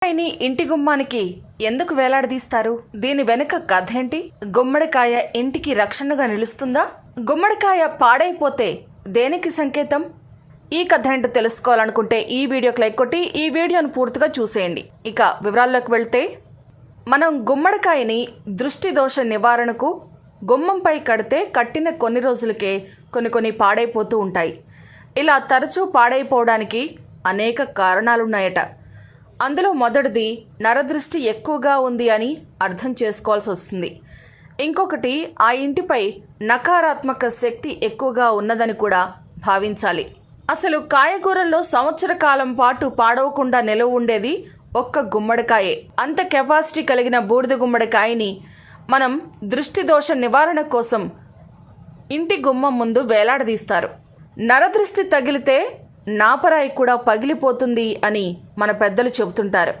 గుమ్మడికాయని ఇంటి గుమ్మానికి ఎందుకు వేలాడదీస్తారు? దీని వెనుక కథ ఏంటి? గుమ్మడికాయ ఇంటికి రక్షణగా నిలుస్తుందా? గుమ్మడికాయ పాడైపోతే దేనికి సంకేతం? ఈ కథ ఏంటో తెలుసుకోవాలనుకుంటే ఈ వీడియోకి లైక్ కొట్టి ఈ వీడియోను పూర్తిగా చూసేయండి. ఇక వివరాల్లోకి వెళ్తే, మనం గుమ్మడికాయని దృష్టి దోష నివారణకు గుమ్మంపై కడితే కట్టిన కొన్ని రోజులకే కొన్ని పాడైపోతూ ఉంటాయి. ఇలా తరచూ పాడైపోవడానికి అనేక కారణాలున్నాయట. అందులో మొదటిది నరదృష్టి ఎక్కువగా ఉంది అని అర్థం చేసుకోవాల్సి వస్తుంది. ఇంకొకటి ఆ ఇంటిపై నకారాత్మక శక్తి ఎక్కువగా ఉన్నదని కూడా భావించాలి. అసలు కాయగూరల్లో సంవత్సర కాలం పాటు పాడవకుండా నిలవ ఉండేది ఒక్క గుమ్మడికాయే. అంత కెపాసిటీ కలిగిన బూడిద గుమ్మడికాయని మనం దృష్టి దోష నివారణ కోసం ఇంటి గుమ్మం ముందు వేలాడదీస్తారు. నరదృష్టి తగిలితే నాపరాయి కూడా పగిలిపోతుంది అని మన పెద్దలు చెబుతుంటారు.